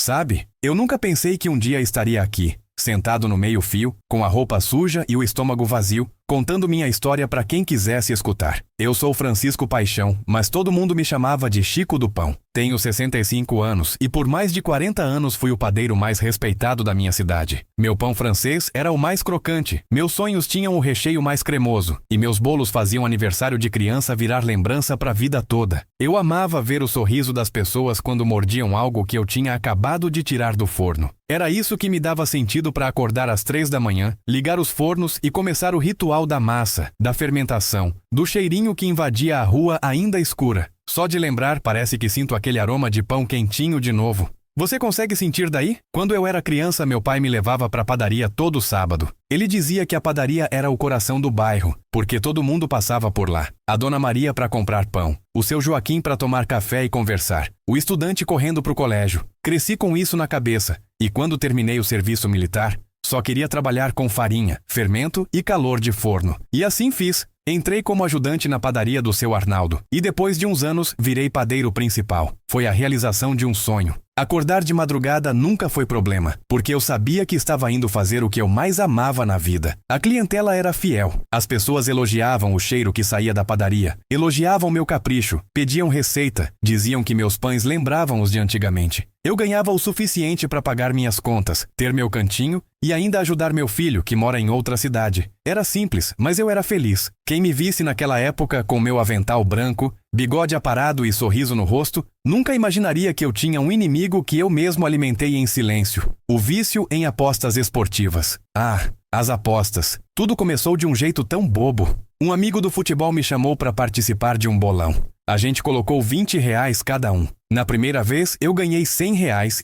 Sabe, eu nunca pensei que um dia estaria aqui, sentado no meio-fio, com a roupa suja e o estômago vazio, contando minha história para quem quisesse escutar. Eu sou Francisco Paixão, mas todo mundo me chamava de Chico do Pão. Tenho 65 anos e por mais de 40 anos fui o padeiro mais respeitado da minha cidade. Meu pão francês era o mais crocante, meus sonhos tinham o recheio mais cremoso e meus bolos faziam aniversário de criança virar lembrança para a vida toda. Eu amava ver o sorriso das pessoas quando mordiam algo que eu tinha acabado de tirar do forno. Era isso que me dava sentido para acordar às 3 da manhã, ligar os fornos e começar o ritual da massa, da fermentação, do cheirinho que invadia a rua ainda escura. Só de lembrar parece que sinto aquele aroma de pão quentinho de novo. Você consegue sentir daí? Quando eu era criança, meu pai me levava para a padaria todo sábado. Ele dizia que a padaria era o coração do bairro, porque todo mundo passava por lá. A Dona Maria para comprar pão, o seu Joaquim para tomar café e conversar, o estudante correndo para o colégio. Cresci com isso na cabeça, e quando terminei o serviço militar, só queria trabalhar com farinha, fermento e calor de forno. E assim fiz. Entrei como ajudante na padaria do seu Arnaldo, e depois de uns anos virei padeiro principal. Foi a realização de um sonho. Acordar de madrugada nunca foi problema, porque eu sabia que estava indo fazer o que eu mais amava na vida. A clientela era fiel. As pessoas elogiavam o cheiro que saía da padaria, elogiavam meu capricho, pediam receita, diziam que meus pães lembravam os de antigamente. Eu ganhava o suficiente para pagar minhas contas, ter meu cantinho e ainda ajudar meu filho, que mora em outra cidade. Era simples, mas eu era feliz. Quem me visse naquela época com meu avental branco, bigode aparado e sorriso no rosto, nunca imaginaria que eu tinha um inimigo que eu mesmo alimentei em silêncio. O vício em apostas esportivas. Ah, as apostas. Tudo começou de um jeito tão bobo. Um amigo do futebol me chamou para participar de um bolão. A gente colocou R$ 20 cada um. Na primeira vez, eu ganhei R$ 100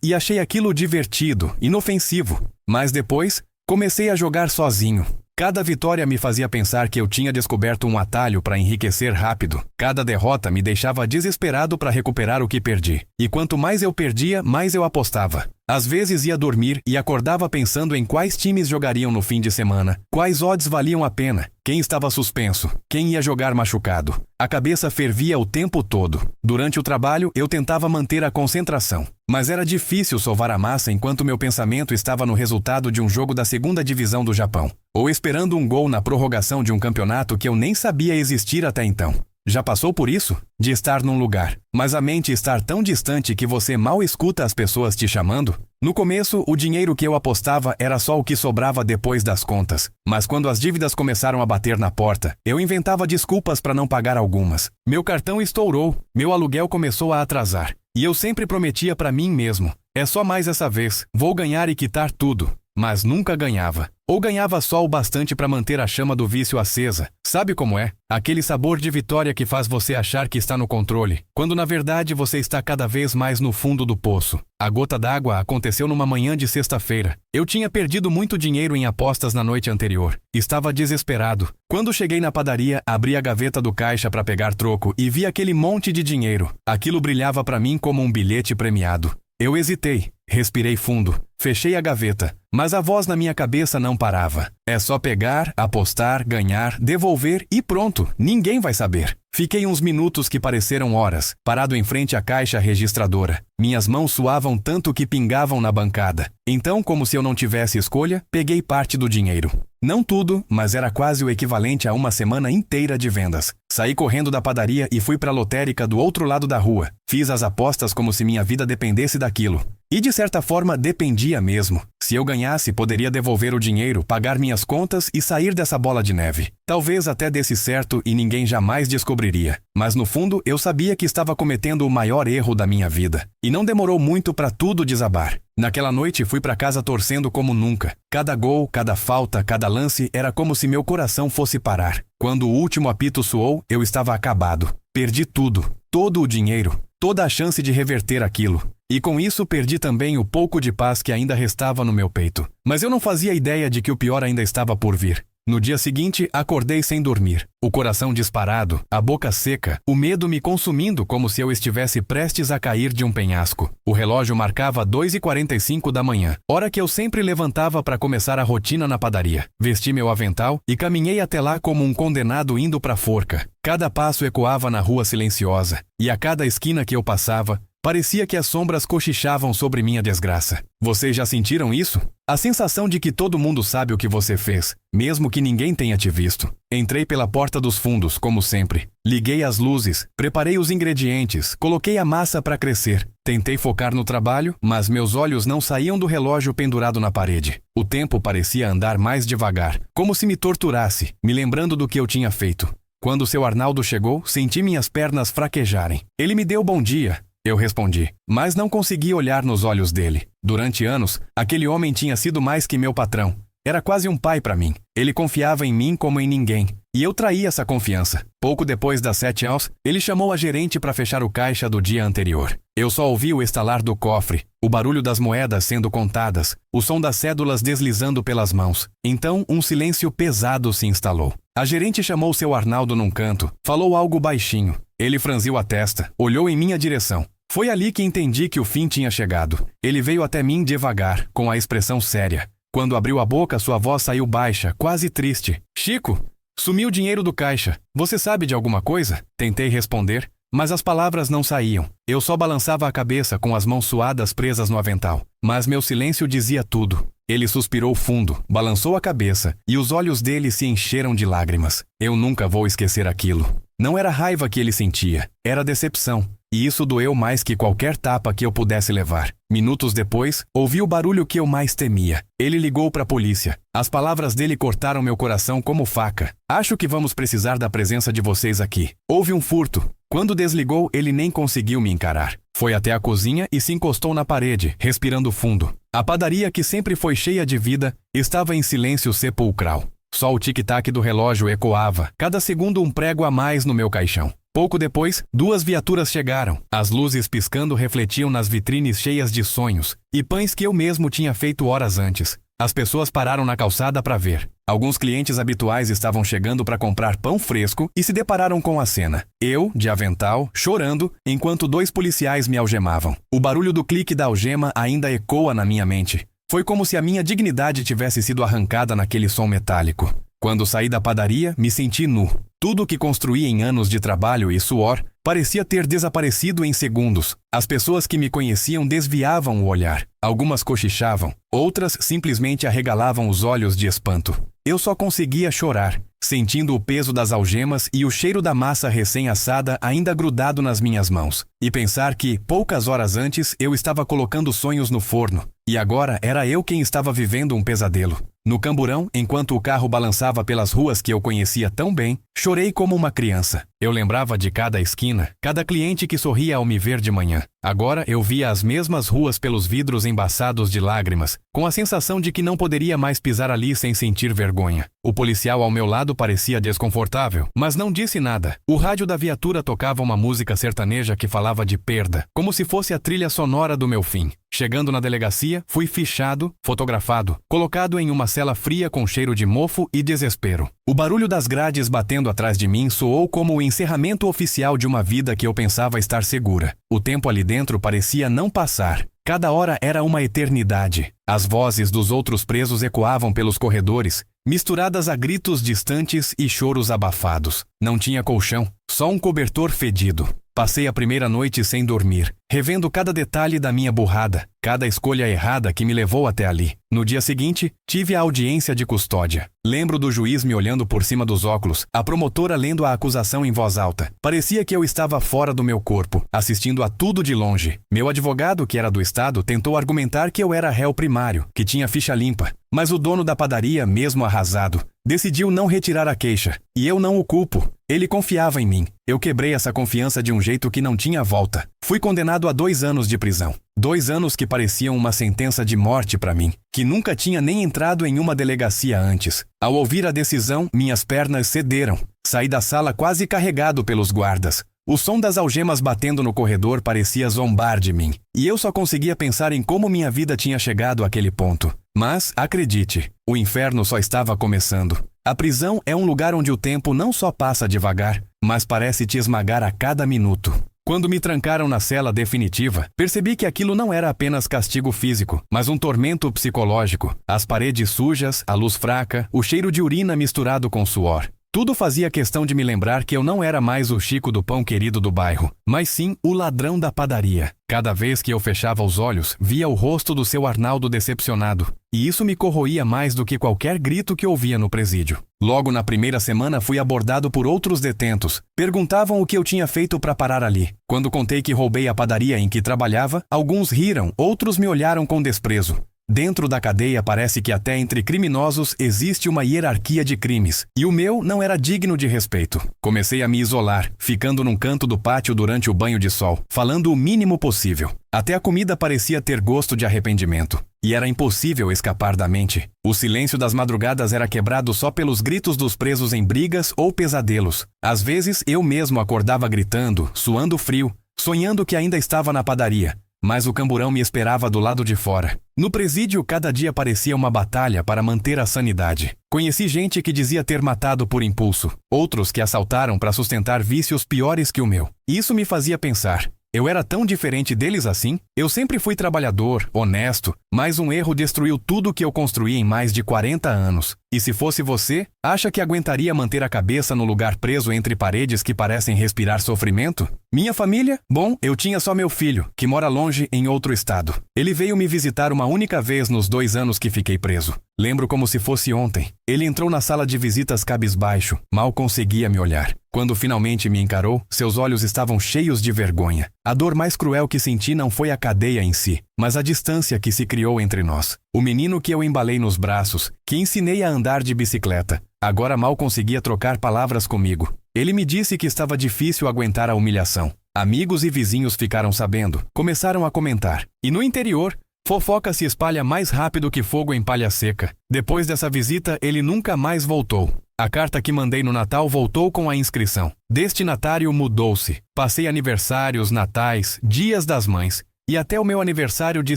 e achei aquilo divertido, inofensivo. Mas depois, comecei a jogar sozinho. Cada vitória me fazia pensar que eu tinha descoberto um atalho para enriquecer rápido. Cada derrota me deixava desesperado para recuperar o que perdi. E quanto mais eu perdia, mais eu apostava. Às vezes ia dormir e acordava pensando em quais times jogariam no fim de semana, quais odds valiam a pena, quem estava suspenso, quem ia jogar machucado. A cabeça fervia o tempo todo. Durante o trabalho, eu tentava manter a concentração. Mas era difícil sovar a massa enquanto meu pensamento estava no resultado de um jogo da segunda divisão do Japão, ou esperando um gol na prorrogação de um campeonato que eu nem sabia existir até então. Já passou por isso? De estar num lugar, mas a mente estar tão distante que você mal escuta as pessoas te chamando? No começo, o dinheiro que eu apostava era só o que sobrava depois das contas. Mas quando as dívidas começaram a bater na porta, eu inventava desculpas para não pagar algumas. Meu cartão estourou, meu aluguel começou a atrasar. E eu sempre prometia para mim mesmo, é só mais essa vez, vou ganhar e quitar tudo. Mas nunca ganhava. Ou ganhava só o bastante para manter a chama do vício acesa. Sabe como é? Aquele sabor de vitória que faz você achar que está no controle, quando na verdade você está cada vez mais no fundo do poço. A gota d'água aconteceu numa manhã de sexta-feira. Eu tinha perdido muito dinheiro em apostas na noite anterior. Estava desesperado. Quando cheguei na padaria, abri a gaveta do caixa para pegar troco e vi aquele monte de dinheiro. Aquilo brilhava para mim como um bilhete premiado. Eu hesitei, respirei fundo, fechei a gaveta, mas a voz na minha cabeça não parava. É só pegar, apostar, ganhar, devolver e pronto, ninguém vai saber. Fiquei uns minutos que pareceram horas, parado em frente à caixa registradora. Minhas mãos suavam tanto que pingavam na bancada. Então, como se eu não tivesse escolha, peguei parte do dinheiro. Não tudo, mas era quase o equivalente a uma semana inteira de vendas. Saí correndo da padaria e fui para a lotérica do outro lado da rua. Fiz as apostas como se minha vida dependesse daquilo. E de certa forma dependia mesmo. Se eu ganhasse, poderia devolver o dinheiro, pagar minhas contas e sair dessa bola de neve. Talvez até desse certo e ninguém jamais descobriria. Mas no fundo, eu sabia que estava cometendo o maior erro da minha vida. E não demorou muito para tudo desabar. Naquela noite fui para casa torcendo como nunca. Cada gol, cada falta, cada lance era como se meu coração fosse parar. Quando o último apito soou, eu estava acabado. Perdi tudo, todo o dinheiro, toda a chance de reverter aquilo. E com isso perdi também o pouco de paz que ainda restava no meu peito. Mas eu não fazia ideia de que o pior ainda estava por vir. No dia seguinte, acordei sem dormir. O coração disparado, a boca seca, o medo me consumindo como se eu estivesse prestes a cair de um penhasco. O relógio marcava 2h45 da manhã, hora que eu sempre levantava para começar a rotina na padaria. Vesti meu avental e caminhei até lá como um condenado indo para a forca. Cada passo ecoava na rua silenciosa, e a cada esquina que eu passava, Parecia que as sombras cochichavam sobre minha desgraça. Vocês já sentiram isso? A sensação de que todo mundo sabe o que você fez, mesmo que ninguém tenha te visto. Entrei pela porta dos fundos, como sempre. Liguei as luzes, preparei os ingredientes, coloquei a massa para crescer. Tentei focar no trabalho, mas meus olhos não saíam do relógio pendurado na parede. O tempo parecia andar mais devagar, como se me torturasse, me lembrando do que eu tinha feito. Quando seu Arnaldo chegou, senti minhas pernas fraquejarem. Ele me deu bom dia. Eu respondi, mas não consegui olhar nos olhos dele. Durante anos, aquele homem tinha sido mais que meu patrão. Era quase um pai para mim. Ele confiava em mim como em ninguém. E eu traí essa confiança. Pouco depois das 7 horas, ele chamou a gerente para fechar o caixa do dia anterior. Eu só ouvi o estalar do cofre, o barulho das moedas sendo contadas, o som das cédulas deslizando pelas mãos. Então, um silêncio pesado se instalou. A gerente chamou seu Arnaldo num canto, falou algo baixinho. Ele franziu a testa, olhou em minha direção. Foi ali que entendi que o fim tinha chegado. Ele veio até mim devagar, com a expressão séria. Quando abriu a boca, sua voz saiu baixa, quase triste. Chico, sumiu o dinheiro do caixa. Você sabe de alguma coisa? Tentei responder, mas as palavras não saíam. Eu só balançava a cabeça com as mãos suadas presas no avental. Mas meu silêncio dizia tudo. Ele suspirou fundo, balançou a cabeça, e os olhos dele se encheram de lágrimas. Eu nunca vou esquecer aquilo. Não era raiva que ele sentia, era decepção. E isso doeu mais que qualquer tapa que eu pudesse levar. Minutos depois, ouvi o barulho que eu mais temia. Ele ligou para a polícia. As palavras dele cortaram meu coração como faca. Acho que vamos precisar da presença de vocês aqui. Houve um furto. Quando desligou, ele nem conseguiu me encarar. Foi até a cozinha e se encostou na parede, respirando fundo. A padaria, que sempre foi cheia de vida, estava em silêncio sepulcral. Só o tic-tac do relógio ecoava, cada segundo um prego a mais no meu caixão. Pouco depois, 2 viaturas chegaram. As luzes piscando refletiam nas vitrines cheias de sonhos e pães que eu mesmo tinha feito horas antes. As pessoas pararam na calçada para ver. Alguns clientes habituais estavam chegando para comprar pão fresco e se depararam com a cena. Eu, de avental, chorando, enquanto 2 policiais me algemavam. O barulho do clique da algema ainda ecoa na minha mente. Foi como se a minha dignidade tivesse sido arrancada naquele som metálico. Quando saí da padaria, me senti nu. Tudo o que construí em anos de trabalho e suor parecia ter desaparecido em segundos. As pessoas que me conheciam desviavam o olhar. Algumas cochichavam, outras simplesmente arregalavam os olhos de espanto. Eu só conseguia chorar, sentindo o peso das algemas e o cheiro da massa recém-assada ainda grudado nas minhas mãos. E pensar que, poucas horas antes, eu estava colocando sonhos no forno. E agora era eu quem estava vivendo um pesadelo. No camburão, enquanto o carro balançava pelas ruas que eu conhecia tão bem, chorei como uma criança. Eu lembrava de cada esquina, cada cliente que sorria ao me ver de manhã. Agora eu via as mesmas ruas pelos vidros embaçados de lágrimas, com a sensação de que não poderia mais pisar ali sem sentir vergonha. O policial ao meu lado parecia desconfortável, mas não disse nada. O rádio da viatura tocava uma música sertaneja que falava de perda, como se fosse a trilha sonora do meu fim. Chegando na delegacia, fui fichado, fotografado, colocado em uma cela fria com cheiro de mofo e desespero. O barulho das grades batendo atrás de mim soou como o encerramento oficial de uma vida que eu pensava estar segura. O tempo ali dentro parecia não passar. Cada hora era uma eternidade. As vozes dos outros presos ecoavam pelos corredores, misturadas a gritos distantes e choros abafados. Não tinha colchão, só um cobertor fedido. Passei a primeira noite sem dormir, revendo cada detalhe da minha burrada, cada escolha errada que me levou até ali. No dia seguinte, tive a audiência de custódia. Lembro do juiz me olhando por cima dos óculos, a promotora lendo a acusação em voz alta. Parecia que eu estava fora do meu corpo, assistindo a tudo de longe. Meu advogado, que era do estado, tentou argumentar que eu era réu primário, que tinha ficha limpa. Mas o dono da padaria, mesmo arrasado, decidiu não retirar a queixa. E eu não o culpo. Ele confiava em mim. Eu quebrei essa confiança de um jeito que não tinha volta. Fui condenado a 2 anos de prisão. 2 anos que pareciam uma sentença de morte para mim, que nunca tinha nem entrado em uma delegacia antes. Ao ouvir a decisão, minhas pernas cederam. Saí da sala quase carregado pelos guardas. O som das algemas batendo no corredor parecia zombar de mim. E eu só conseguia pensar em como minha vida tinha chegado àquele ponto. Mas, acredite, o inferno só estava começando. A prisão é um lugar onde o tempo não só passa devagar, mas parece te esmagar a cada minuto. Quando me trancaram na cela definitiva, percebi que aquilo não era apenas castigo físico, mas um tormento psicológico. As paredes sujas, a luz fraca, o cheiro de urina misturado com suor. Tudo fazia questão de me lembrar que eu não era mais o Chico do pão querido do bairro, mas sim o ladrão da padaria. Cada vez que eu fechava os olhos, via o rosto do seu Arnaldo decepcionado, e isso me corroía mais do que qualquer grito que ouvia no presídio. Logo na primeira semana fui abordado por outros detentos. Perguntavam o que eu tinha feito para parar ali. Quando contei que roubei a padaria em que trabalhava, alguns riram, outros me olharam com desprezo. Dentro da cadeia parece que até entre criminosos existe uma hierarquia de crimes, e o meu não era digno de respeito. Comecei a me isolar, ficando num canto do pátio durante o banho de sol, falando o mínimo possível. Até a comida parecia ter gosto de arrependimento, e era impossível escapar da mente. O silêncio das madrugadas era quebrado só pelos gritos dos presos em brigas ou pesadelos. Às vezes eu mesmo acordava gritando, suando frio, sonhando que ainda estava na padaria. Mas o camburão me esperava do lado de fora. No presídio, cada dia parecia uma batalha para manter a sanidade. Conheci gente que dizia ter matado por impulso, outros que assaltaram para sustentar vícios piores que o meu. Isso me fazia pensar, eu era tão diferente deles assim? Eu sempre fui trabalhador, honesto, mas um erro destruiu tudo que eu construí em mais de 40 anos. E se fosse você, acha que aguentaria manter a cabeça no lugar preso entre paredes que parecem respirar sofrimento? Minha família? Bom, eu tinha só meu filho, que mora longe em outro estado. Ele veio me visitar uma única vez nos 2 anos que fiquei preso. Lembro como se fosse ontem. Ele entrou na sala de visitas cabisbaixo, mal conseguia me olhar. Quando finalmente me encarou, seus olhos estavam cheios de vergonha. A dor mais cruel que senti não foi a cadeia em si, mas a distância que se criou entre nós. O menino que eu embalei nos braços, que ensinei a andar de bicicleta, agora mal conseguia trocar palavras comigo. Ele me disse que estava difícil aguentar a humilhação. Amigos e vizinhos ficaram sabendo, começaram a comentar. E no interior, fofoca se espalha mais rápido que fogo em palha seca. Depois dessa visita, ele nunca mais voltou. A carta que mandei no Natal voltou com a inscrição. Destinatário mudou-se. Passei aniversários, natais, dias das mães e até o meu aniversário de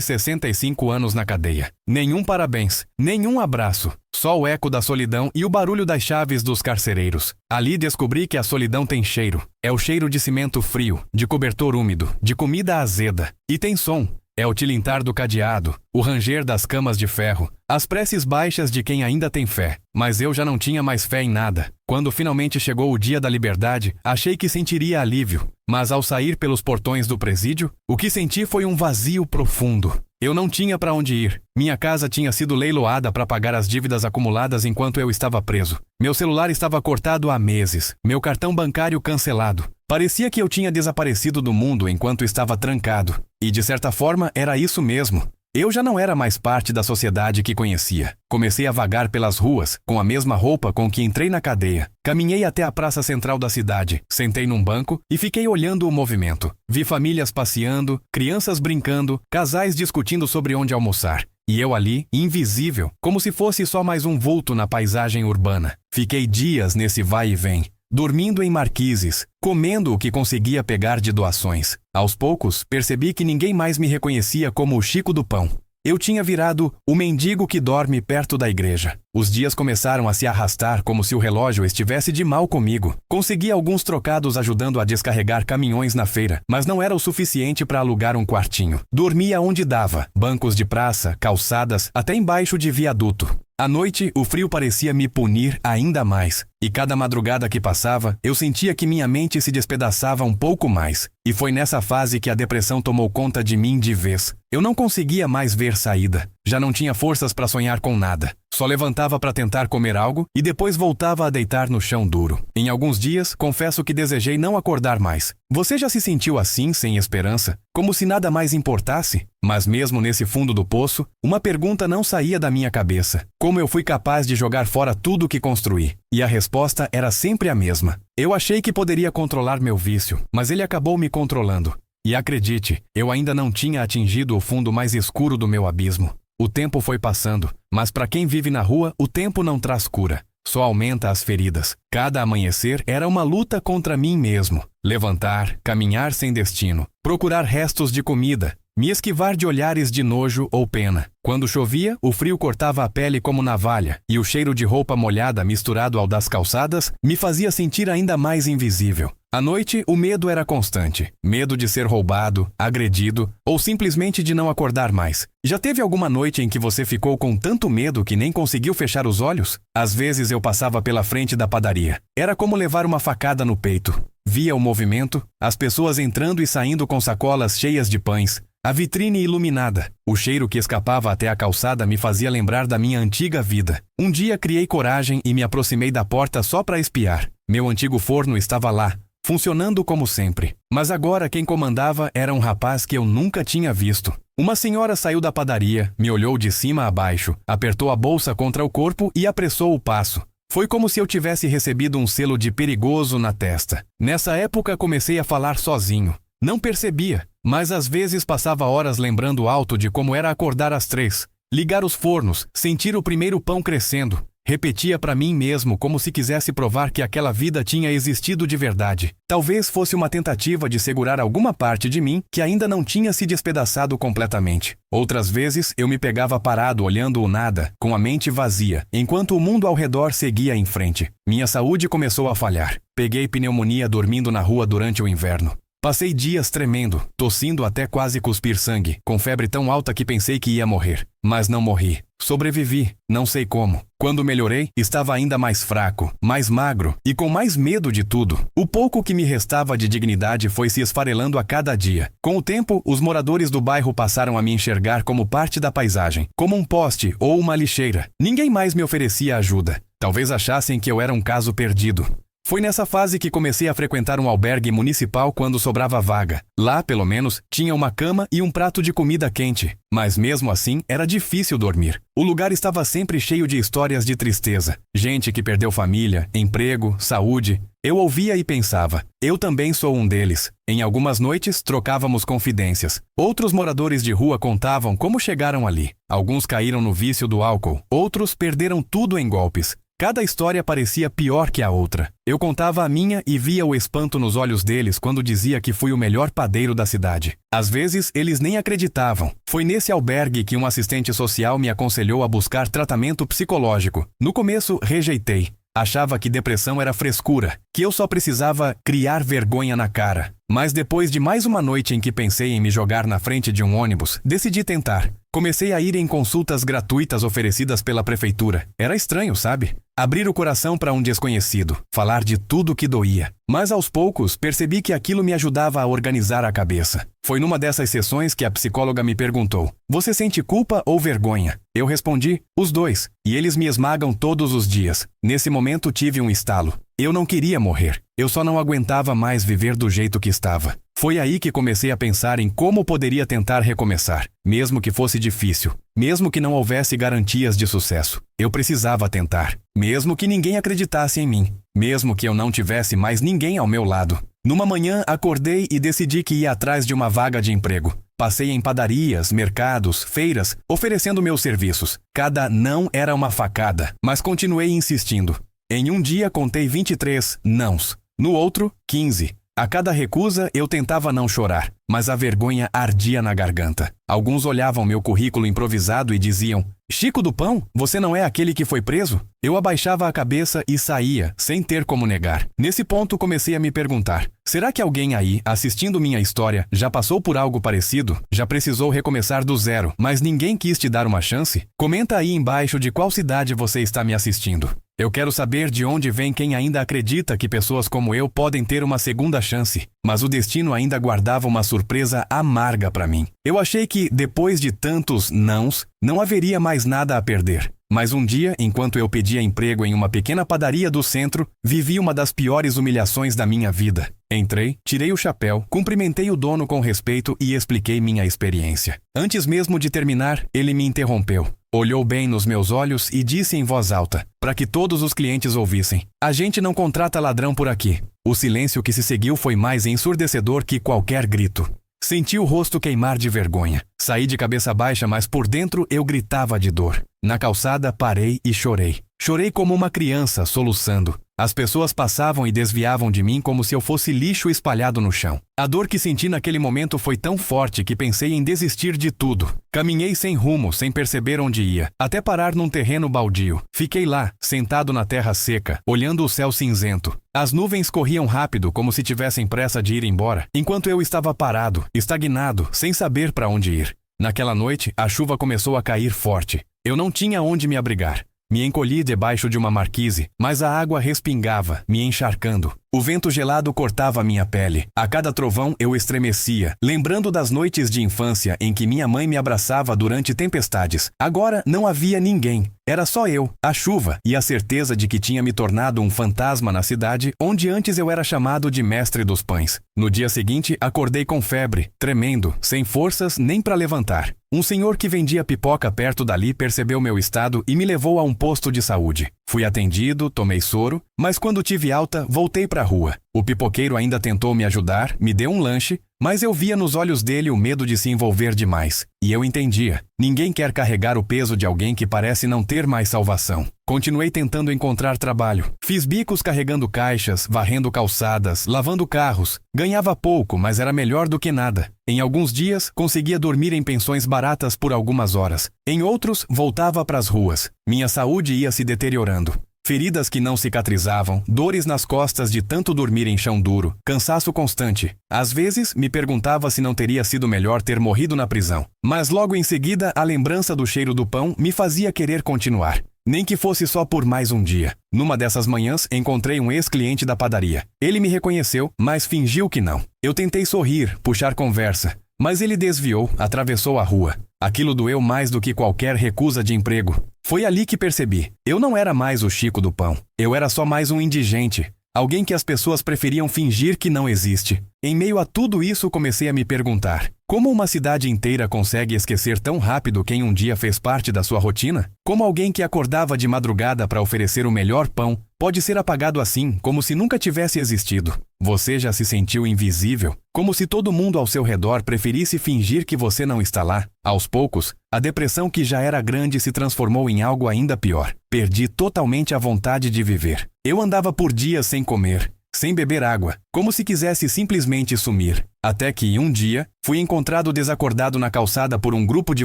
65 anos na cadeia. Nenhum parabéns, nenhum abraço. Só o eco da solidão e o barulho das chaves dos carcereiros. Ali descobri que a solidão tem cheiro. É o cheiro de cimento frio, de cobertor úmido, de comida azeda. E tem som. É o tilintar do cadeado, o ranger das camas de ferro, as preces baixas de quem ainda tem fé. Mas eu já não tinha mais fé em nada. Quando finalmente chegou o dia da liberdade, achei que sentiria alívio. Mas ao sair pelos portões do presídio, o que senti foi um vazio profundo. Eu não tinha para onde ir. Minha casa tinha sido leiloada para pagar as dívidas acumuladas enquanto eu estava preso. Meu celular estava cortado há meses. Meu cartão bancário cancelado. Parecia que eu tinha desaparecido do mundo enquanto estava trancado. E de certa forma era isso mesmo. Eu já não era mais parte da sociedade que conhecia. Comecei a vagar pelas ruas, com a mesma roupa com que entrei na cadeia. Caminhei até a praça central da cidade, sentei num banco e fiquei olhando o movimento. Vi famílias passeando, crianças brincando, casais discutindo sobre onde almoçar. E eu ali, invisível, como se fosse só mais um vulto na paisagem urbana. Fiquei dias nesse vai e vem, dormindo em marquises, comendo o que conseguia pegar de doações. Aos poucos, percebi que ninguém mais me reconhecia como o Chico do Pão. Eu tinha virado o mendigo que dorme perto da igreja. Os dias começaram a se arrastar como se o relógio estivesse de mal comigo. Consegui alguns trocados ajudando a descarregar caminhões na feira, mas não era o suficiente para alugar um quartinho. Dormia onde dava, bancos de praça, calçadas, até embaixo de viaduto. À noite, o frio parecia me punir ainda mais. E cada madrugada que passava, eu sentia que minha mente se despedaçava um pouco mais. E foi nessa fase que a depressão tomou conta de mim de vez. Eu não conseguia mais ver saída. Já não tinha forças para sonhar com nada. Só levantava para tentar comer algo e depois voltava a deitar no chão duro. Em alguns dias, confesso que desejei não acordar mais. Você já se sentiu assim, sem esperança? Como se nada mais importasse? Mas mesmo nesse fundo do poço, uma pergunta não saía da minha cabeça. Como eu fui capaz de jogar fora tudo o que construí? E a resposta era sempre a mesma. Eu achei que poderia controlar meu vício, mas ele acabou me controlando. E acredite, eu ainda não tinha atingido o fundo mais escuro do meu abismo. O tempo foi passando, mas para quem vive na rua, o tempo não traz cura. Só aumenta as feridas. Cada amanhecer era uma luta contra mim mesmo. Levantar, caminhar sem destino, procurar restos de comida, me esquivar de olhares de nojo ou pena. Quando chovia, o frio cortava a pele como navalha, e o cheiro de roupa molhada misturado ao das calçadas me fazia sentir ainda mais invisível. À noite, o medo era constante. Medo de ser roubado, agredido ou simplesmente de não acordar mais. Já teve alguma noite em que você ficou com tanto medo que nem conseguiu fechar os olhos? Às vezes eu passava pela frente da padaria. Era como levar uma facada no peito. Via o movimento, as pessoas entrando e saindo com sacolas cheias de pães. A vitrine iluminada. O cheiro que escapava até a calçada me fazia lembrar da minha antiga vida. Um dia criei coragem e me aproximei da porta só para espiar. Meu antigo forno estava lá, funcionando como sempre. Mas agora quem comandava era um rapaz que eu nunca tinha visto. Uma senhora saiu da padaria, me olhou de cima a baixo, apertou a bolsa contra o corpo e apressou o passo. Foi como se eu tivesse recebido um selo de perigoso na testa. Nessa época comecei a falar sozinho. Não percebia, mas às vezes passava horas lembrando alto de como era acordar às 3, ligar os fornos, sentir o primeiro pão crescendo. Repetia para mim mesmo como se quisesse provar que aquela vida tinha existido de verdade. Talvez fosse uma tentativa de segurar alguma parte de mim que ainda não tinha se despedaçado completamente. Outras vezes eu me pegava parado olhando o nada, com a mente vazia, enquanto o mundo ao redor seguia em frente. Minha saúde começou a falhar. Peguei pneumonia dormindo na rua durante o inverno. Passei dias tremendo, tossindo até quase cuspir sangue, com febre tão alta que pensei que ia morrer. Mas não morri. Sobrevivi, não sei como. Quando melhorei, estava ainda mais fraco, mais magro e com mais medo de tudo. O pouco que me restava de dignidade foi se esfarelando a cada dia. Com o tempo, os moradores do bairro passaram a me enxergar como parte da paisagem, como um poste ou uma lixeira. Ninguém mais me oferecia ajuda. Talvez achassem que eu era um caso perdido. Foi nessa fase que comecei a frequentar um albergue municipal quando sobrava vaga. Lá, pelo menos, tinha uma cama e um prato de comida quente. Mas mesmo assim, era difícil dormir. O lugar estava sempre cheio de histórias de tristeza. Gente que perdeu família, emprego, saúde. Eu ouvia e pensava, eu também sou um deles. Em algumas noites, trocávamos confidências. Outros moradores de rua contavam como chegaram ali. Alguns caíram no vício do álcool. Outros perderam tudo em golpes. Cada história parecia pior que a outra. Eu contava a minha e via o espanto nos olhos deles quando dizia que fui o melhor padeiro da cidade. Às vezes, eles nem acreditavam. Foi nesse albergue que um assistente social me aconselhou a buscar tratamento psicológico. No começo, rejeitei. Achava que depressão era frescura, que eu só precisava criar vergonha na cara. Mas depois de mais uma noite em que pensei em me jogar na frente de um ônibus, decidi tentar. Comecei a ir em consultas gratuitas oferecidas pela prefeitura. Era estranho, sabe? Abrir o coração para um desconhecido, falar de tudo que doía. Mas aos poucos, percebi que aquilo me ajudava a organizar a cabeça. Foi numa dessas sessões que a psicóloga me perguntou: "Você sente culpa ou vergonha?" Eu respondi: "Os dois, e eles me esmagam todos os dias." Nesse momento tive um estalo. Eu não queria morrer. Eu só não aguentava mais viver do jeito que estava. Foi aí que comecei a pensar em como poderia tentar recomeçar, mesmo que fosse difícil, mesmo que não houvesse garantias de sucesso. Eu precisava tentar, mesmo que ninguém acreditasse em mim, mesmo que eu não tivesse mais ninguém ao meu lado. Numa manhã, acordei e decidi que ia atrás de uma vaga de emprego. Passei em padarias, mercados, feiras, oferecendo meus serviços. Cada não era uma facada, mas continuei insistindo. Em um dia contei 23 nãos, no outro 15. A cada recusa eu tentava não chorar, mas a vergonha ardia na garganta. Alguns olhavam meu currículo improvisado e diziam: "Chico do Pão, você não é aquele que foi preso?" Eu abaixava a cabeça e saía, sem ter como negar. Nesse ponto comecei a me perguntar: será que alguém aí, assistindo minha história, já passou por algo parecido? Já precisou recomeçar do zero, mas ninguém quis te dar uma chance? Comenta aí embaixo de qual cidade você está me assistindo. Eu quero saber de onde vem quem ainda acredita que pessoas como eu podem ter uma segunda chance. Mas o destino ainda guardava uma surpresa amarga para mim. Eu achei que, depois de tantos nãos, não haveria mais nada a perder. Mas um dia, enquanto eu pedia emprego em uma pequena padaria do centro, vivi uma das piores humilhações da minha vida. Entrei, tirei o chapéu, cumprimentei o dono com respeito e expliquei minha experiência. Antes mesmo de terminar, ele me interrompeu. Olhou bem nos meus olhos e disse em voz alta, para que todos os clientes ouvissem: "A gente não contrata ladrão por aqui." O silêncio que se seguiu foi mais ensurdecedor que qualquer grito. Senti o rosto queimar de vergonha. Saí de cabeça baixa, mas por dentro eu gritava de dor. Na calçada parei e chorei. Chorei como uma criança, soluçando. As pessoas passavam e desviavam de mim como se eu fosse lixo espalhado no chão. A dor que senti naquele momento foi tão forte que pensei em desistir de tudo. Caminhei sem rumo, sem perceber onde ia, até parar num terreno baldio. Fiquei lá, sentado na terra seca, olhando o céu cinzento. As nuvens corriam rápido, como se tivessem pressa de ir embora, enquanto eu estava parado, estagnado, sem saber para onde ir. Naquela noite, a chuva começou a cair forte. Eu não tinha onde me abrigar. Me encolhi debaixo de uma marquise, mas a água respingava, me encharcando. O vento gelado cortava minha pele. A cada trovão eu estremecia, lembrando das noites de infância em que minha mãe me abraçava durante tempestades. Agora não havia ninguém. Era só eu, a chuva e a certeza de que tinha me tornado um fantasma na cidade onde antes eu era chamado de mestre dos pães. No dia seguinte, acordei com febre, tremendo, sem forças nem para levantar. Um senhor que vendia pipoca perto dali percebeu meu estado e me levou a um posto de saúde. Fui atendido, tomei soro, mas quando tive alta, voltei para a rua. O pipoqueiro ainda tentou me ajudar, me deu um lanche, mas eu via nos olhos dele o medo de se envolver demais. E eu entendia. Ninguém quer carregar o peso de alguém que parece não ter mais salvação. Continuei tentando encontrar trabalho. Fiz bicos carregando caixas, varrendo calçadas, lavando carros. Ganhava pouco, mas era melhor do que nada. Em alguns dias, conseguia dormir em pensões baratas por algumas horas. Em outros, voltava para as ruas. Minha saúde ia se deteriorando. Feridas que não cicatrizavam, dores nas costas de tanto dormir em chão duro, cansaço constante. Às vezes, me perguntava se não teria sido melhor ter morrido na prisão. Mas logo em seguida, a lembrança do cheiro do pão me fazia querer continuar. Nem que fosse só por mais um dia. Numa dessas manhãs, encontrei um ex-cliente da padaria. Ele me reconheceu, mas fingiu que não. Eu tentei sorrir, puxar conversa, mas ele desviou, atravessou a rua. Aquilo doeu mais do que qualquer recusa de emprego. Foi ali que percebi. Eu não era mais o Chico do Pão. Eu era só mais um indigente. Alguém que as pessoas preferiam fingir que não existe. Em meio a tudo isso, comecei a me perguntar: como uma cidade inteira consegue esquecer tão rápido quem um dia fez parte da sua rotina? Como alguém que acordava de madrugada para oferecer o melhor pão pode ser apagado assim, como se nunca tivesse existido? Você já se sentiu invisível? Como se todo mundo ao seu redor preferisse fingir que você não está lá? Aos poucos, a depressão que já era grande se transformou em algo ainda pior. Perdi totalmente a vontade de viver. Eu andava por dias sem comer, sem beber água, como se quisesse simplesmente sumir. Até que, um dia, fui encontrado desacordado na calçada por um grupo de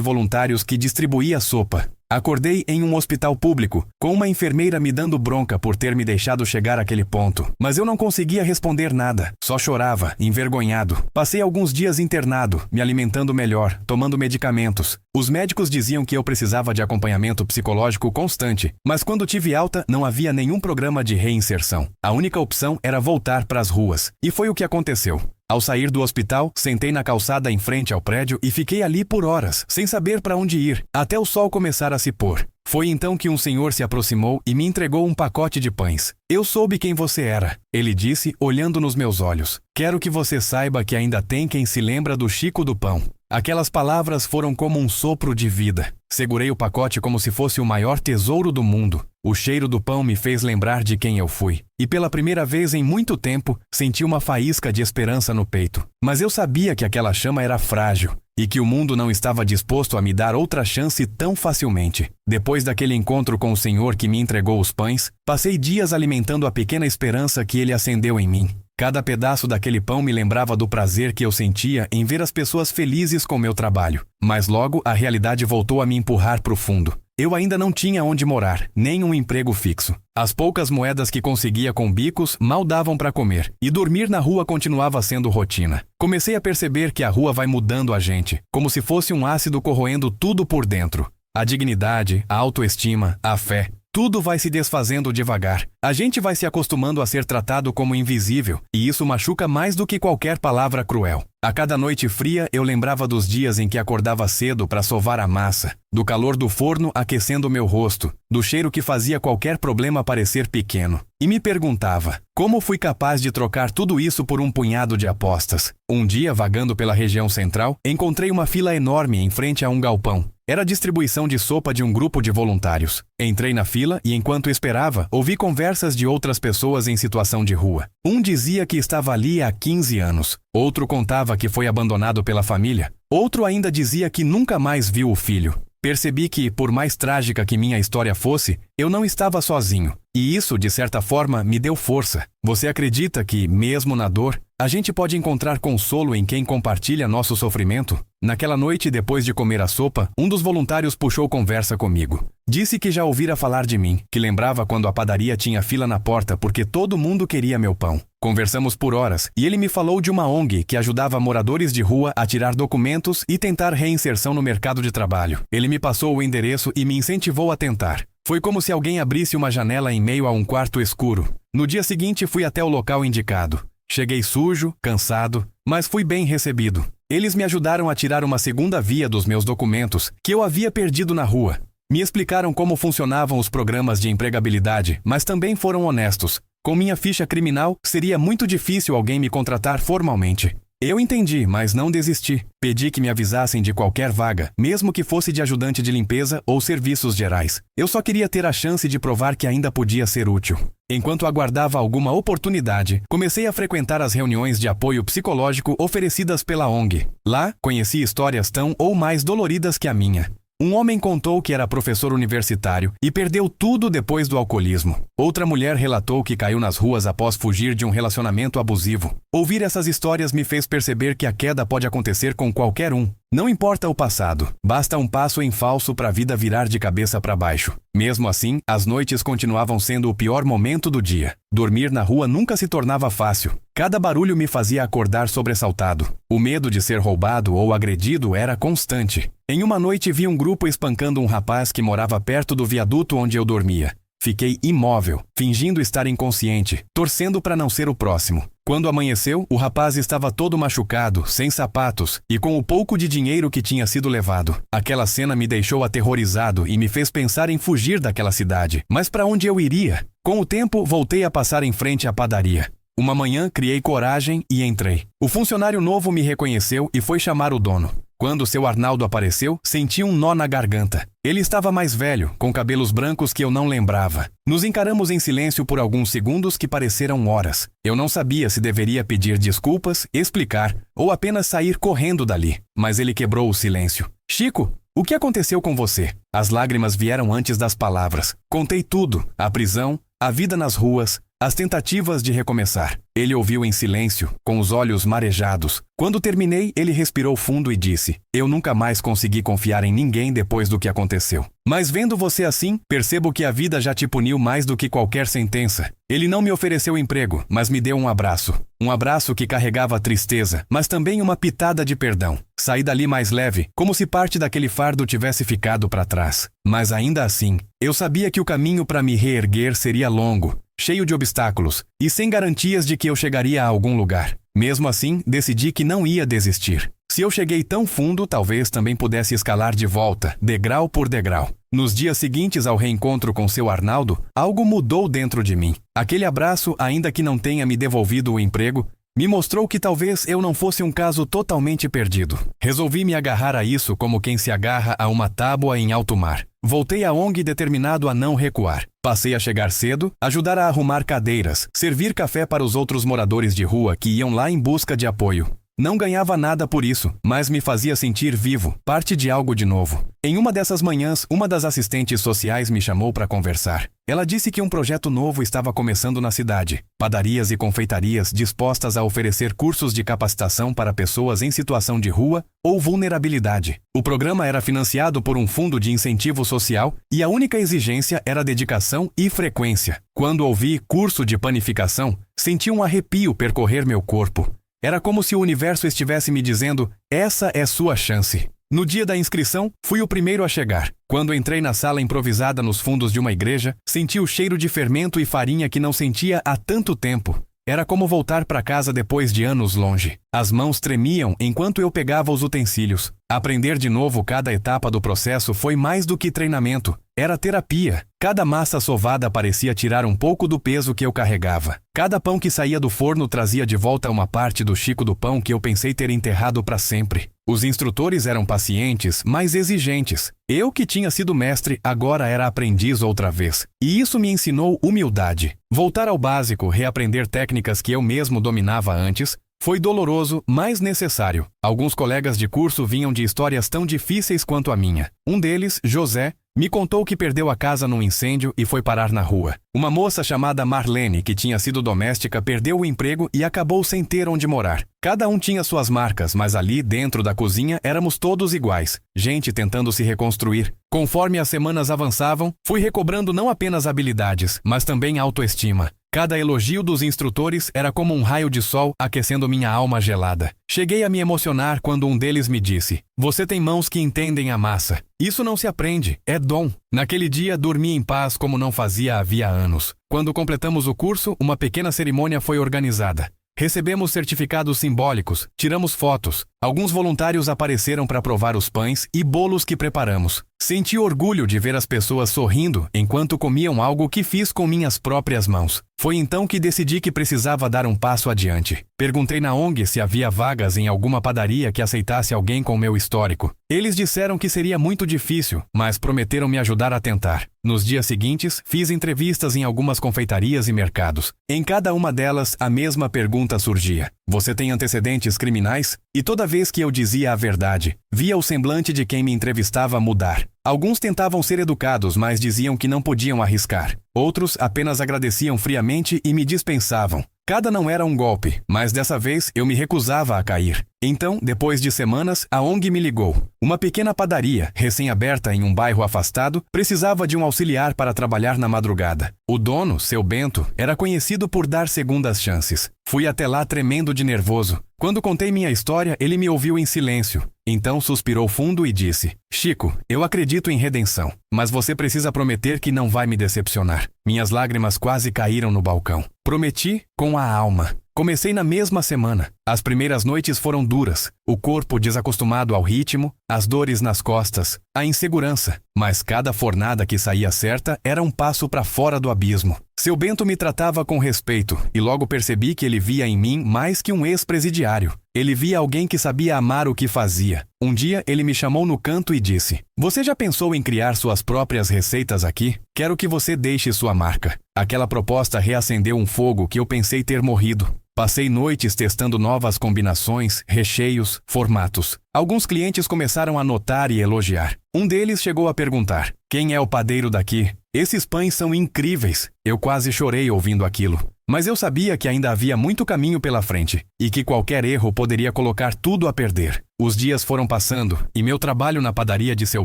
voluntários que distribuía sopa. Acordei em um hospital público, com uma enfermeira me dando bronca por ter me deixado chegar àquele ponto. Mas eu não conseguia responder nada, só chorava, envergonhado. Passei alguns dias internado, me alimentando melhor, tomando medicamentos. Os médicos diziam que eu precisava de acompanhamento psicológico constante, mas quando tive alta, não havia nenhum programa de reinserção. A única opção era voltar para as ruas, e foi o que aconteceu. Ao sair do hospital, sentei na calçada em frente ao prédio e fiquei ali por horas, sem saber para onde ir, até o sol começar a se pôr. Foi então que um senhor se aproximou e me entregou um pacote de pães. Eu soube quem você era, ele disse, olhando nos meus olhos. Quero que você saiba que ainda tem quem se lembra do Chico do Pão. Aquelas palavras foram como um sopro de vida. Segurei o pacote como se fosse o maior tesouro do mundo. O cheiro do pão me fez lembrar de quem eu fui. E pela primeira vez em muito tempo, senti uma faísca de esperança no peito. Mas eu sabia que aquela chama era frágil e que o mundo não estava disposto a me dar outra chance tão facilmente. Depois daquele encontro com o Senhor que me entregou os pães, passei dias alimentando a pequena esperança que ele acendeu em mim. Cada pedaço daquele pão me lembrava do prazer que eu sentia em ver as pessoas felizes com meu trabalho. Mas logo a realidade voltou a me empurrar para o fundo. Eu ainda não tinha onde morar, nem um emprego fixo. As poucas moedas que conseguia com bicos mal davam para comer, e dormir na rua continuava sendo rotina. Comecei a perceber que a rua vai mudando a gente, como se fosse um ácido corroendo tudo por dentro. A dignidade, a autoestima, a fé. Tudo vai se desfazendo devagar. A gente vai se acostumando a ser tratado como invisível, e isso machuca mais do que qualquer palavra cruel. A cada noite fria, eu lembrava dos dias em que acordava cedo para sovar a massa, do calor do forno aquecendo meu rosto, do cheiro que fazia qualquer problema parecer pequeno. E me perguntava, como fui capaz de trocar tudo isso por um punhado de apostas? Um dia, vagando pela região central, encontrei uma fila enorme em frente a um galpão. Era a distribuição de sopa de um grupo de voluntários. Entrei na fila e, enquanto esperava, ouvi conversas de outras pessoas em situação de rua. Um dizia que estava ali há 15 anos. Outro contava que foi abandonado pela família. Outro ainda dizia que nunca mais viu o filho. percebi que, por mais trágica que minha história fosse, eu não estava sozinho. E isso, de certa forma, me deu força. Você acredita que, mesmo na dor, a gente pode encontrar consolo em quem compartilha nosso sofrimento? Naquela noite, depois de comer a sopa, um dos voluntários puxou conversa comigo. Disse que já ouvira falar de mim, que lembrava quando a padaria tinha fila na porta porque todo mundo queria meu pão. Conversamos por horas e ele me falou de uma ONG que ajudava moradores de rua a tirar documentos e tentar reinserção no mercado de trabalho. Ele me passou o endereço e me incentivou a tentar. Foi como se alguém abrisse uma janela em meio a um quarto escuro. No dia seguinte, fui até o local indicado. Cheguei sujo, cansado, mas fui bem recebido. Eles me ajudaram a tirar uma segunda via dos meus documentos, que eu havia perdido na rua. Me explicaram como funcionavam os programas de empregabilidade, mas também foram honestos. Com minha ficha criminal, seria muito difícil alguém me contratar formalmente. Eu entendi, mas não desisti. Pedi que me avisassem de qualquer vaga, mesmo que fosse de ajudante de limpeza ou serviços gerais. Eu só queria ter a chance de provar que ainda podia ser útil. Enquanto aguardava alguma oportunidade, comecei a frequentar as reuniões de apoio psicológico oferecidas pela ONG. Lá, conheci histórias tão ou mais doloridas que a minha. Um homem contou que era professor universitário e perdeu tudo depois do alcoolismo. Outra mulher relatou que caiu nas ruas após fugir de um relacionamento abusivo. Ouvir essas histórias me fez perceber que a queda pode acontecer com qualquer um. Não importa o passado, basta um passo em falso para a vida virar de cabeça para baixo. Mesmo assim, as noites continuavam sendo o pior momento do dia. Dormir na rua nunca se tornava fácil. Cada barulho me fazia acordar sobressaltado. O medo de ser roubado ou agredido era constante. Em uma noite vi um grupo espancando um rapaz que morava perto do viaduto onde eu dormia. Fiquei imóvel, fingindo estar inconsciente, torcendo para não ser o próximo. Quando amanheceu, o rapaz estava todo machucado, sem sapatos e com o pouco de dinheiro que tinha sido levado. Aquela cena me deixou aterrorizado e me fez pensar em fugir daquela cidade. Mas para onde eu iria? Com o tempo, voltei a passar em frente à padaria. Uma manhã, criei coragem e entrei. O funcionário novo me reconheceu e foi chamar o dono. Quando seu Arnaldo apareceu, senti um nó na garganta. Ele estava mais velho, com cabelos brancos que eu não lembrava. Nos encaramos em silêncio por alguns segundos que pareceram horas. Eu não sabia se deveria pedir desculpas, explicar ou apenas sair correndo dali. Mas ele quebrou o silêncio. Chico, o que aconteceu com você? As lágrimas vieram antes das palavras. Contei tudo: a prisão, a vida nas ruas, as tentativas de recomeçar. Ele ouviu em silêncio, com os olhos marejados. Quando terminei, ele respirou fundo e disse: eu nunca mais consegui confiar em ninguém depois do que aconteceu. Mas vendo você assim, percebo que a vida já te puniu mais do que qualquer sentença. Ele não me ofereceu emprego, mas me deu um abraço. Um abraço que carregava tristeza, mas também uma pitada de perdão. Saí dali mais leve, como se parte daquele fardo tivesse ficado para trás. Mas ainda assim, eu sabia que o caminho para me reerguer seria longo, cheio de obstáculos, e sem garantias de que eu chegaria a algum lugar. Mesmo assim, decidi que não ia desistir. Se eu cheguei tão fundo, talvez também pudesse escalar de volta, degrau por degrau. Nos dias seguintes ao reencontro com seu Arnaldo, algo mudou dentro de mim. Aquele abraço, ainda que não tenha me devolvido o emprego, me mostrou que talvez eu não fosse um caso totalmente perdido. Resolvi me agarrar a isso como quem se agarra a uma tábua em alto mar. Voltei à ONG determinado a não recuar. Passei a chegar cedo, ajudar a arrumar cadeiras, servir café para os outros moradores de rua que iam lá em busca de apoio. Não ganhava nada por isso, mas me fazia sentir vivo, parte de algo de novo. Em uma dessas manhãs, uma das assistentes sociais me chamou para conversar. Ela disse que um projeto novo estava começando na cidade. Padarias e confeitarias dispostas a oferecer cursos de capacitação para pessoas em situação de rua ou vulnerabilidade. O programa era financiado por um fundo de incentivo social e a única exigência era dedicação e frequência. Quando ouvi curso de panificação, senti um arrepio percorrer meu corpo. Era como se o universo estivesse me dizendo: essa é sua chance. No dia da inscrição, fui o primeiro a chegar. Quando entrei na sala improvisada nos fundos de uma igreja, senti o cheiro de fermento e farinha que não sentia há tanto tempo. Era como voltar para casa depois de anos longe. As mãos tremiam enquanto eu pegava os utensílios. Aprender de novo cada etapa do processo foi mais do que treinamento. Era terapia. Cada massa sovada parecia tirar um pouco do peso que eu carregava. Cada pão que saía do forno trazia de volta uma parte do Chico do pão que eu pensei ter enterrado para sempre. Os instrutores eram pacientes, mas exigentes. Eu, que tinha sido mestre, agora era aprendiz outra vez. E isso me ensinou humildade. Voltar ao básico, reaprender técnicas que eu mesmo dominava antes, Foi doloroso, mas necessário. Alguns colegas de curso vinham de histórias tão difíceis quanto a minha. Um deles, José, me contou que perdeu a casa num incêndio e foi parar na rua. Uma moça chamada Marlene, que tinha sido doméstica, perdeu o emprego e acabou sem ter onde morar. Cada um tinha suas marcas, mas ali, dentro da cozinha, éramos todos iguais. Gente tentando se reconstruir. Conforme as semanas avançavam, fui recobrando não apenas habilidades, mas também autoestima. Cada elogio dos instrutores era como um raio de sol aquecendo minha alma gelada. Cheguei a me emocionar quando um deles me disse: "Você tem mãos que entendem a massa. Isso não se aprende, é dom." Naquele dia, dormi em paz como não fazia havia anos. Quando completamos o curso, uma pequena cerimônia foi organizada. Recebemos certificados simbólicos, tiramos fotos. Alguns voluntários apareceram para provar os pães e bolos que preparamos. Senti orgulho de ver as pessoas sorrindo enquanto comiam algo que fiz com minhas próprias mãos. Foi então que decidi que precisava dar um passo adiante. Perguntei na ONG se havia vagas em alguma padaria que aceitasse alguém com meu histórico. Eles disseram que seria muito difícil, mas prometeram me ajudar a tentar. Nos dias seguintes, fiz entrevistas em algumas confeitarias e mercados. Em cada uma delas, a mesma pergunta surgia: "Você tem antecedentes criminais?" E toda vez que eu dizia a verdade, via o semblante de quem me entrevistava mudar. Alguns tentavam ser educados, mas diziam que não podiam arriscar. Outros apenas agradeciam friamente e me dispensavam. Cada não era um golpe, mas dessa vez eu me recusava a cair. Então, depois de semanas, a ONG me ligou. Uma pequena padaria, recém-aberta em um bairro afastado, precisava de um auxiliar para trabalhar na madrugada. O dono, seu Bento, era conhecido por dar segundas chances. Fui até lá tremendo de nervoso. Quando contei minha história, ele me ouviu em silêncio. Então suspirou fundo e disse: "Chico, eu acredito em redenção, mas você precisa prometer que não vai me decepcionar." Minhas lágrimas quase caíram no balcão. Prometi com a alma. Comecei na mesma semana. As primeiras noites foram duras, o corpo desacostumado ao ritmo, as dores nas costas, a insegurança, mas cada fornada que saía certa era um passo para fora do abismo. Seu Bento me tratava com respeito e logo percebi que ele via em mim mais que um ex-presidiário. Ele via alguém que sabia amar o que fazia. Um dia ele me chamou no canto e disse: "Você já pensou em criar suas próprias receitas aqui? Quero que você deixe sua marca." Aquela proposta reacendeu um fogo que eu pensei ter morrido. Passei noites testando novas combinações, recheios, formatos. Alguns clientes começaram a notar e elogiar. Um deles chegou a perguntar: "Quem é o padeiro daqui? Esses pães são incríveis." Eu quase chorei ouvindo aquilo. Mas eu sabia que ainda havia muito caminho pela frente e que qualquer erro poderia colocar tudo a perder. Os dias foram passando e meu trabalho na padaria de seu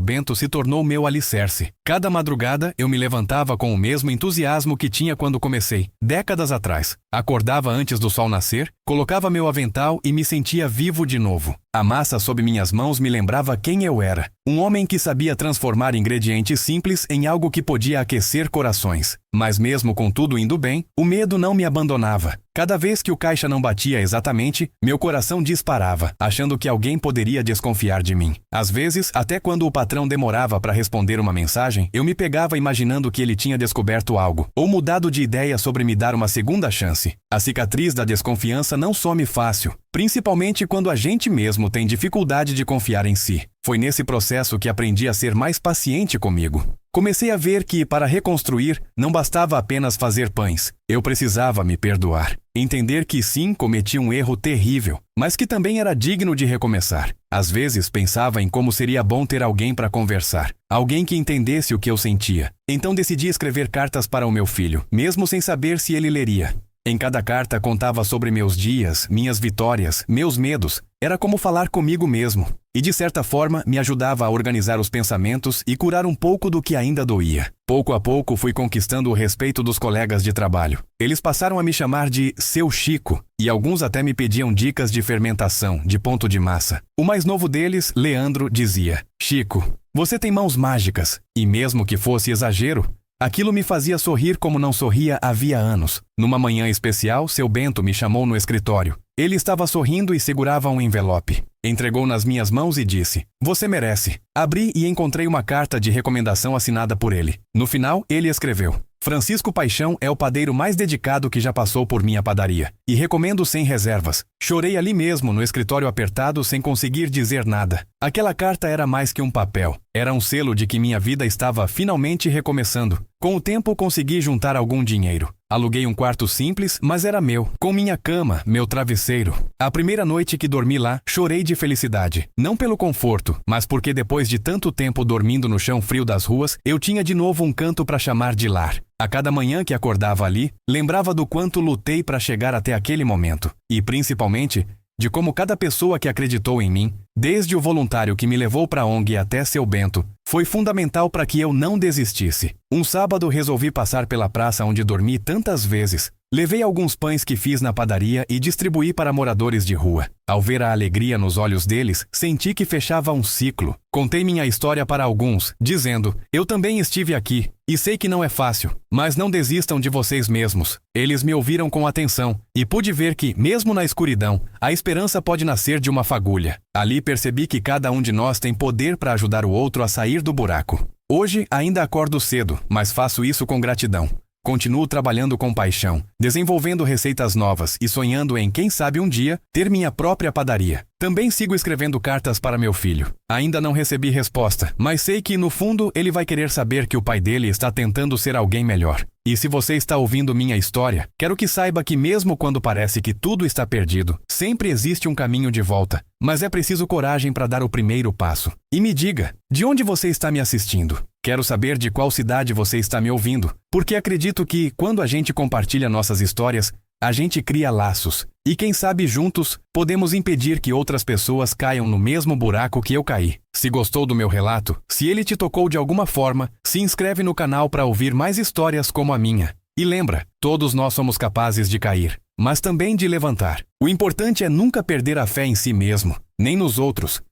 Bento se tornou meu alicerce. Cada madrugada eu me levantava com o mesmo entusiasmo que tinha quando comecei, décadas atrás. Acordava antes do sol nascer, colocava meu avental e me sentia vivo de novo. A massa sob minhas mãos me lembrava quem eu era. Um homem que sabia transformar ingredientes simples em algo que podia aquecer corações. Mas mesmo com tudo indo bem, o medo não me abandonava. Cada vez que o caixa não batia exatamente, meu coração disparava, achando que alguém poderia desconfiar de mim. Às vezes, até quando o patrão demorava para responder uma mensagem, eu me pegava imaginando que ele tinha descoberto algo, ou mudado de ideia sobre me dar uma segunda chance. A cicatriz da desconfiança não some fácil, principalmente quando a gente mesmo tem dificuldade de confiar em si. Foi nesse processo que aprendi a ser mais paciente comigo. Comecei a ver que, para reconstruir, não bastava apenas fazer pães. Eu precisava me perdoar. Entender que sim, cometi um erro terrível, mas que também era digno de recomeçar. Às vezes pensava em como seria bom ter alguém para conversar. Alguém que entendesse o que eu sentia. Então decidi escrever cartas para o meu filho, mesmo sem saber se ele leria. Em cada carta contava sobre meus dias, minhas vitórias, meus medos. Era como falar comigo mesmo. E de certa forma me ajudava a organizar os pensamentos e curar um pouco do que ainda doía. Pouco a pouco fui conquistando o respeito dos colegas de trabalho. Eles passaram a me chamar de Seu Chico, e alguns até me pediam dicas de fermentação, de ponto de massa. O mais novo deles, Leandro, dizia: "Chico, você tem mãos mágicas." E mesmo que fosse exagero, aquilo me fazia sorrir como não sorria havia anos. Numa manhã especial, seu Bento me chamou no escritório. Ele estava sorrindo e segurava um envelope. Entregou nas minhas mãos e disse: "Você merece." Abri e encontrei uma carta de recomendação assinada por ele. No final, ele escreveu: "Francisco Paixão é o padeiro mais dedicado que já passou por minha padaria. E recomendo sem reservas." Chorei ali mesmo, no escritório apertado, sem conseguir dizer nada. Aquela carta era mais que um papel. Era um selo de que minha vida estava finalmente recomeçando. Com o tempo, consegui juntar algum dinheiro. Aluguei um quarto simples, mas era meu, com minha cama, meu travesseiro. A primeira noite que dormi lá, chorei de felicidade. Não pelo conforto, mas porque depois de tanto tempo dormindo no chão frio das ruas, eu tinha de novo um canto para chamar de lar. A cada manhã que acordava ali, lembrava do quanto lutei para chegar até aquele momento. E, principalmente, de como cada pessoa que acreditou em mim, desde o voluntário que me levou para a ONG até seu Bento, foi fundamental para que eu não desistisse. Um sábado resolvi passar pela praça onde dormi tantas vezes. Levei alguns pães que fiz na padaria e distribuí para moradores de rua. Ao ver a alegria nos olhos deles, senti que fechava um ciclo. Contei minha história para alguns, dizendo: eu também estive aqui, e sei que não é fácil, mas não desistam de vocês mesmos. Eles me ouviram com atenção, e pude ver que, mesmo na escuridão, a esperança pode nascer de uma fagulha. Ali percebi que cada um de nós tem poder para ajudar o outro a sair do buraco. Hoje ainda acordo cedo, mas faço isso com gratidão. Continuo trabalhando com paixão, desenvolvendo receitas novas e sonhando em, quem sabe um dia, ter minha própria padaria. Também sigo escrevendo cartas para meu filho. Ainda não recebi resposta, mas sei que, no fundo, ele vai querer saber que o pai dele está tentando ser alguém melhor. E se você está ouvindo minha história, quero que saiba que mesmo quando parece que tudo está perdido, sempre existe um caminho de volta. Mas é preciso coragem para dar o primeiro passo. E me diga, de onde você está me assistindo? Quero saber de qual cidade você está me ouvindo, porque acredito que, quando a gente compartilha nossas histórias, a gente cria laços. E quem sabe juntos, podemos impedir que outras pessoas caiam no mesmo buraco que eu caí. Se gostou do meu relato, se ele te tocou de alguma forma, se inscreve no canal para ouvir mais histórias como a minha. E lembra, todos nós somos capazes de cair, mas também de levantar. O importante é nunca perder a fé em si mesmo, nem nos outros,